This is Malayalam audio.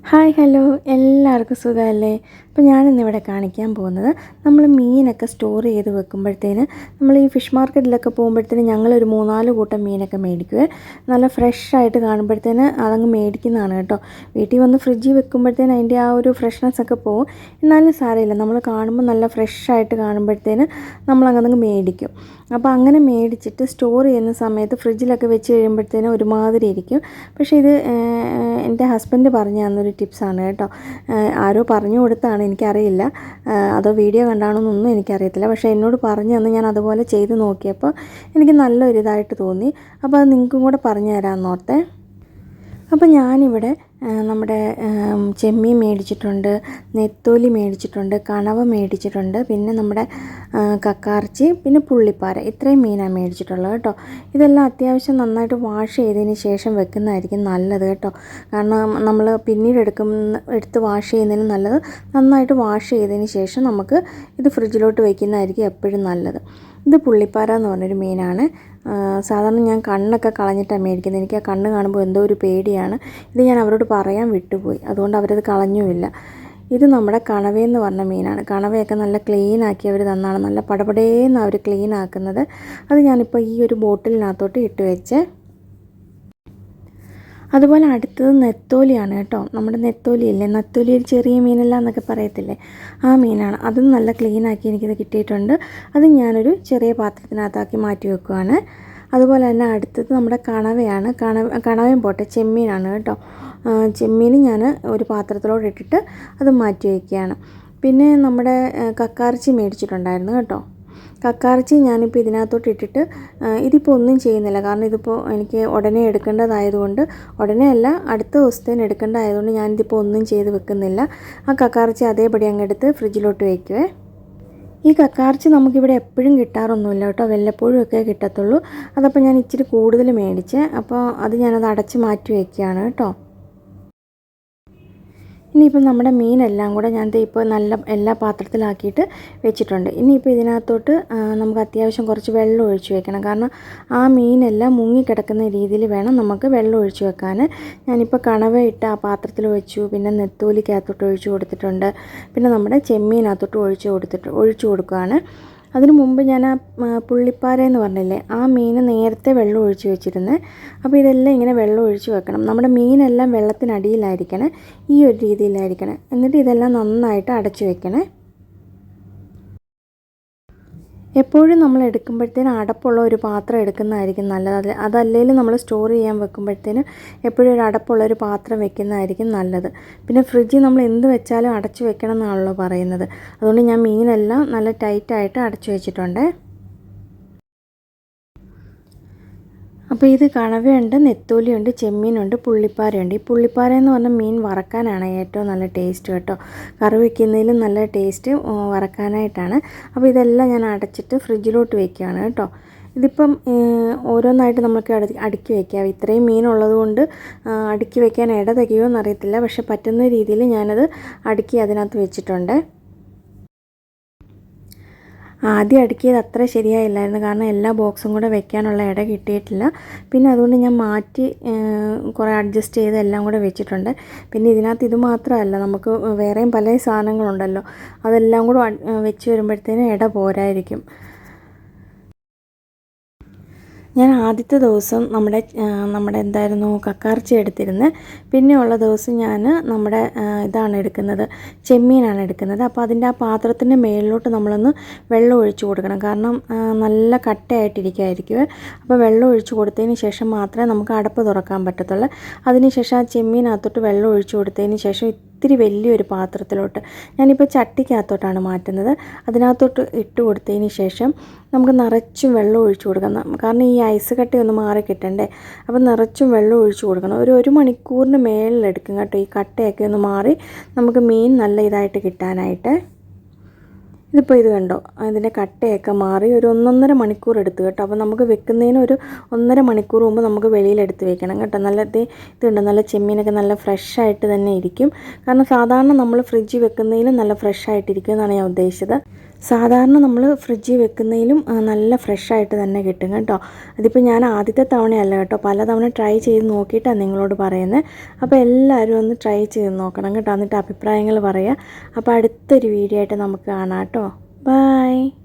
ഹായ് ഹലോ എല്ലാവർക്കും സുഖമല്ലേ? അപ്പോൾ ഞാനിന്നിവിടെ കാണിക്കാൻ പോകുന്നത് നമ്മൾ മീനൊക്കെ സ്റ്റോർ ചെയ്ത് വെക്കുമ്പോഴത്തേന് നമ്മൾ ഈ ഫിഷ് മാർക്കറ്റിലൊക്കെ പോകുമ്പോഴത്തേന് ഞങ്ങളൊരു 3-4 കൂട്ടം മീനൊക്കെ മേടിക്കുവേ. നല്ല ഫ്രഷായിട്ട് കാണുമ്പോഴത്തേന് അതങ്ങ് മേടിക്കുന്നതാണ് കേട്ടോ. വീട്ടിൽ വന്ന് ഫ്രിഡ്ജിൽ വെക്കുമ്പോഴത്തേന് അതിൻ്റെ ആ ഒരു ഫ്രഷ്നെസ്സൊക്കെ പോകും. എന്നാലും സാരമില്ല, നമ്മൾ കാണുമ്പോൾ നല്ല ഫ്രഷായിട്ട് കാണുമ്പോഴത്തേന് നമ്മളങ്ങ് മേടിക്കും. അപ്പോൾ അങ്ങനെ മേടിച്ചിട്ട് സ്റ്റോർ ചെയ്യുന്ന സമയത്ത് ഫ്രിഡ്ജിലൊക്കെ വെച്ച് കഴിയുമ്പോഴത്തേനും ഒരുമാതിരി ഇരിക്കും. പക്ഷേ ഇത് എൻ്റെ ഹസ്ബൻഡ് പറഞ്ഞു തന്നൊരു ടിപ്സാണ് കേട്ടോ. ആരോ പറഞ്ഞു കൊടുത്താണ്, എനിക്കറിയില്ല. അതോ വീഡിയോ കണ്ടാണെന്നൊന്നും എനിക്കറിയത്തില്ല. പക്ഷേ എന്നോട് പറഞ്ഞു തന്ന് ഞാൻ അതുപോലെ ചെയ്ത് നോക്കിയപ്പോൾ എനിക്ക് നല്ലൊരിതായിട്ട് തോന്നി. അപ്പോൾ അത് നിങ്ങൾക്കും കൂടെ പറഞ്ഞു തരാമെന്നോർത്തേ. അപ്പോൾ ഞാനിവിടെ നമ്മുടെ ചെമ്മീൻ മേടിച്ചിട്ടുണ്ട്, നെത്തോലി മേടിച്ചിട്ടുണ്ട്, കണവ മേടിച്ചിട്ടുണ്ട്, പിന്നെ നമ്മുടെ കക്കാർച്ചി, പിന്നെ പുള്ളിപ്പാര. ഇത്രയും മീനാണ് മേടിച്ചിട്ടുള്ളത് കേട്ടോ. ഇതെല്ലാം അത്യാവശ്യം നന്നായിട്ട് വാഷ് ചെയ്തതിന് ശേഷം വെക്കുന്നതായിരിക്കും നല്ലത് കേട്ടോ. കാരണം നമ്മൾ പിന്നീട് എടുത്ത് വാഷ് ചെയ്യുന്നതിന് നല്ലത് നന്നായിട്ട് വാഷ് ചെയ്തതിന് ശേഷം നമുക്ക് ഇത് ഫ്രിഡ്ജിലോട്ട് വയ്ക്കുന്നതായിരിക്കും എപ്പോഴും നല്ലത്. ഇത് പുള്ളിപ്പാര എന്ന് പറഞ്ഞൊരു മീനാണ്. സാധാരണ ഞാൻ കണ്ണൊക്കെ കളഞ്ഞിട്ടാണ് മേടിക്കുന്നത്. എനിക്ക് ആ കണ്ണ് കാണുമ്പോൾ എന്തോ ഒരു പേടിയാണ്. ഇത് ഞാൻ അവരോട് പറയാൻ വിട്ടുപോയി, അതുകൊണ്ട് അവരത് കളഞ്ഞുമില്ല. ഇത് നമ്മുടെ കണവയെന്ന് പറഞ്ഞ മീനാണ്. കണവയൊക്കെ നല്ല ക്ലീനാക്കി അവർ തന്നാണ്, നല്ല പടപടേന്ന് അവർ ക്ലീൻ ആക്കുന്നത്. അത് ഞാനിപ്പോൾ ഈ ഒരു ബോട്ടിലിനകത്തോട്ട് ഇട്ട് വെച്ച്. അതുപോലെ അടുത്തത് നെത്തോലിയാണ് കേട്ടോ. നമ്മുടെ നെത്തോലിയില്ലേ, നെത്തോലി ഒരു ചെറിയ മീനല്ല എന്നൊക്കെ പറയത്തില്ലേ, ആ മീനാണ്. അതും നല്ല ക്ലീനാക്കി എനിക്കിത് കിട്ടിയിട്ടുണ്ട്. അത് ഞാനൊരു ചെറിയ പാത്രത്തിനകത്താക്കി മാറ്റി വെക്കുകയാണ്. അതുപോലെ തന്നെ അടുത്തത് നമ്മുടെ കണവയാണ്. കണവയും പോട്ടെ, ചെമ്മീനാണ് കേട്ടോ. ചെമ്മീൻ ഞാൻ ഒരു പാത്രത്തിലോട്ട് ഇട്ടിട്ട് അത് മാറ്റി വയ്ക്കുകയാണ്. പിന്നെ നമ്മുടെ കക്കാർച്ചി മേടിച്ചിട്ടുണ്ടായിരുന്നു കേട്ടോ. കക്കാർച്ചി ഞാനിപ്പോൾ ഇതിനകത്തോട്ട് ഇട്ടിട്ട് ഇതിപ്പോൾ ഒന്നും ചെയ്യുന്നില്ല. കാരണം ഇതിപ്പോൾ എനിക്ക് ഉടനെ എടുക്കേണ്ടതായതുകൊണ്ട്, ഉടനെ അല്ല അടുത്ത ദിവസത്തേന് എടുക്കേണ്ടതായതുകൊണ്ട് ഞാനിതിപ്പോൾ ഒന്നും ചെയ്ത് വെക്കുന്നില്ല. ആ കക്കാർച്ചി അതേപടി അങ്ങ് എടുത്ത് ഫ്രിഡ്ജിലോട്ട് വയ്ക്കുവേ. ഈ കക്കാർച്ചി നമുക്കിവിടെ എപ്പോഴും കിട്ടാറൊന്നുമില്ല കേട്ടോ, വല്ലപ്പോഴും ഒക്കെ കിട്ടത്തുള്ളൂ. അതപ്പോൾ ഞാൻ ഇച്ചിരി കൂടുതൽ മേടിച്ച്, അപ്പോൾ അത് ഞാനത് അടച്ച് മാറ്റി വയ്ക്കുകയാണ് കേട്ടോ. ഇനിയിപ്പോൾ നമ്മുടെ മീനെല്ലാം കൂടെ ഞാൻ ഇപ്പോൾ നല്ല എല്ലാ പാത്രത്തിലാക്കിയിട്ട് വെച്ചിട്ടുണ്ട്. ഇനിയിപ്പോൾ ഇതിനകത്തോട്ട് നമുക്ക് അത്യാവശ്യം കുറച്ച് വെള്ളം ഒഴിച്ച് വെക്കണം. കാരണം ആ മീനെല്ലാം മുങ്ങിക്കിടക്കുന്ന രീതിയിൽ വേണം നമുക്ക് വെള്ളം ഒഴിച്ച് വെക്കാൻ. ഞാനിപ്പോൾ കണവ ഇട്ട് ആ പാത്രത്തിൽ വെച്ചു, പിന്നെ നെത്തോലിക്കകത്തോട്ട് ഒഴിച്ച് കൊടുത്തിട്ടുണ്ട്, പിന്നെ നമ്മുടെ ചെമ്മീനകത്തോട്ട് ഒഴിച്ച് കൊടുക്കുകയാണ്. അതിനു മുമ്പ് ഞാൻ ആ പുള്ളിപ്പാര എന്ന് പറഞ്ഞില്ലേ, ആ മീൻ നേരത്തെ വെള്ളം ഒഴിച്ച് വെച്ചിരുന്നത്. അപ്പോൾ ഇതെല്ലാം ഇങ്ങനെ വെള്ളം ഒഴിച്ച് വെക്കണം. നമ്മുടെ മീനെല്ലാം വെള്ളത്തിനടിയിലായിരിക്കണേ, ഈ ഒരു രീതിയിലായിരിക്കണേ. എന്നിട്ട് ഇതെല്ലാം നന്നായിട്ട് അടച്ചു വെക്കണേ. എപ്പോഴും നമ്മൾ എടുക്കുമ്പോഴത്തേനും അടപ്പുള്ള ഒരു പാത്രം എടുക്കുന്നതായിരിക്കും നല്ലത്. അതല്ലെങ്കിൽ നമ്മൾ സ്റ്റോർ ചെയ്യാൻ വെക്കുമ്പോഴത്തേനും എപ്പോഴും ഒരു അടപ്പുള്ളൊരു പാത്രം വെക്കുന്നതായിരിക്കും നല്ലത്. പിന്നെ ഫ്രിഡ്ജിൽ നമ്മൾ എന്ത് വെച്ചാലും അടച്ചു വെക്കണം എന്നാണല്ലോ പറയുന്നത്. അതുകൊണ്ട് ഞാൻ മീനെല്ലാം നല്ല ടൈറ്റായിട്ട് അടച്ചു വെച്ചിട്ടുണ്ട്. അപ്പോൾ ഇത് കണവയുണ്ട്, നെത്തോലിയുണ്ട്, ചെമ്മീനുണ്ട്, പുള്ളിപ്പാരയുണ്ട്. ഈ പുള്ളിപ്പാര എന്ന് പറഞ്ഞാൽ മീൻ വറക്കാനാണ് ഏറ്റവും നല്ല ടേസ്റ്റ് കേട്ടോ. കറി വയ്ക്കുന്നതിലും നല്ല ടേസ്റ്റ് വറക്കാനായിട്ടാണ്. അപ്പോൾ ഇതെല്ലാം ഞാൻ അടച്ചിട്ട് ഫ്രിഡ്ജിലോട്ട് വയ്ക്കുകയാണ് കേട്ടോ. ഇതിപ്പം ഓരോന്നായിട്ട് നമുക്ക് അടുക്കി വയ്ക്കാം. ഇത്രയും മീനുള്ളത് കൊണ്ട് അടുക്കി വയ്ക്കാൻ ഇട തികയുമോ എന്നറിയത്തില്ല. പക്ഷെ പറ്റുന്ന രീതിയിൽ ഞാനത് അടുക്കി അതിനകത്ത് വെച്ചിട്ടുണ്ട്. ആദ്യം അടുക്കിയത് അത്ര ശരിയായില്ലായിരുന്നു, കാരണം എല്ലാ ബോക്സും കൂടെ വെക്കാനുള്ള ഇട കിട്ടിയിട്ടില്ല. പിന്നെ അതുകൊണ്ട് ഞാൻ മാറ്റി കുറേ അഡ്ജസ്റ്റ് ചെയ്ത് എല്ലാം കൂടെ വെച്ചിട്ടുണ്ട്. പിന്നെ ഇതിനകത്ത് ഇത് മാത്രമല്ല, നമുക്ക് വേറെയും പല സാധനങ്ങളുണ്ടല്ലോ, അതെല്ലാം കൂടെ വെച്ച് വരുമ്പോഴത്തേനും ഇട പോരായിരിക്കും. ഞാൻ ആദ്യത്തെ ദിവസം നമ്മുടെ എന്തായിരുന്നു കക്കാർച്ചി എടുത്തിരുന്നത്. പിന്നെയുള്ള ദിവസം ഞാൻ നമ്മുടെ ഇതാണ് എടുക്കുന്നത്, ചെമ്മീനാണ് എടുക്കുന്നത്. അപ്പോൾ അതിൻ്റെ ആ പാത്രത്തിൻ്റെ മേളിലോട്ട് നമ്മളൊന്ന് വെള്ളം ഒഴിച്ച് കൊടുക്കണം. കാരണം നല്ല കട്ടയായിട്ടിരിക്കുമായിരിക്കും. അപ്പോൾ വെള്ളം ഒഴിച്ച് കൊടുത്തതിന് ശേഷം മാത്രമേ നമുക്ക് അടപ്പ് തുറക്കാൻ പറ്റത്തുള്ളൂ. അതിനുശേഷം ആ ചെമ്മീനകത്തോട്ട് വെള്ളം ഒഴിച്ച് കൊടുത്തതിന് ശേഷം ഇത്തിരി വലിയൊരു പാത്രത്തിലോട്ട്, ഞാനിപ്പോൾ ചട്ടിക്കകത്തോട്ടാണ് മാറ്റുന്നത്, അതിനകത്തോട്ട് ഇട്ട് കൊടുത്തതിന് ശേഷം നമുക്ക് നിറച്ചും വെള്ളം ഒഴിച്ച് കൊടുക്കണം. കാരണം ഈ ഐസ് കട്ടയൊന്ന് മാറി കിട്ടണ്ടേ. അപ്പോൾ നിറച്ചും വെള്ളം ഒഴിച്ച് കൊടുക്കണം. ഒരു മണിക്കൂറിന് മേളിലെടുക്കും കേട്ടോ ഈ കട്ടയൊക്കെ ഒന്ന് മാറി നമുക്ക് മീൻ നല്ല ഇതായിട്ട് കിട്ടാനായിട്ട്. ഇതിപ്പോൾ ഇത് കണ്ടോ, ഇതിൻ്റെ കട്ടയൊക്കെ മാറി ഒരു 1.5 മണിക്കൂർ എടുത്തു കേട്ടോ. അപ്പോൾ നമുക്ക് വെക്കുന്നതിന് ഒരു 1.5 മണിക്കൂർ മുമ്പ് നമുക്ക് വെളിയിലെടുത്ത് വെക്കണം കേട്ടോ. നല്ല ഇതുണ്ട്, നല്ല ചെമ്മീനൊക്കെ നല്ല ഫ്രഷായിട്ട് തന്നെ ഇരിക്കും. കാരണം സാധാരണ നമ്മൾ ഫ്രിഡ്ജിൽ വെക്കുന്നതിലും നല്ല ഫ്രഷായിട്ടിരിക്കും എന്നാണ് ഞാൻ ഉദ്ദേശിച്ചത്. സാധാരണ നമ്മൾ ഫ്രിഡ്ജിൽ വെക്കുന്നതിലും നല്ല ഫ്രഷായിട്ട് തന്നെ കിട്ടും കേട്ടോ. അതിപ്പോൾ ഞാൻ ആദ്യത്തെ തവണയല്ല കേട്ടോ, പലതവണ ട്രൈ ചെയ്ത് നോക്കിയിട്ടാണ് നിങ്ങളോട് പറയുന്നത്. അപ്പോൾ എല്ലാവരും ഒന്ന് ട്രൈ ചെയ്ത് നോക്കണം കേട്ടോ, എന്നിട്ട് അഭിപ്രായങ്ങൾ പറയുക. അപ്പോൾ അടുത്തൊരു വീഡിയോ ആയിട്ട് നമുക്ക് കാണാം കേട്ടോ. ബൈ.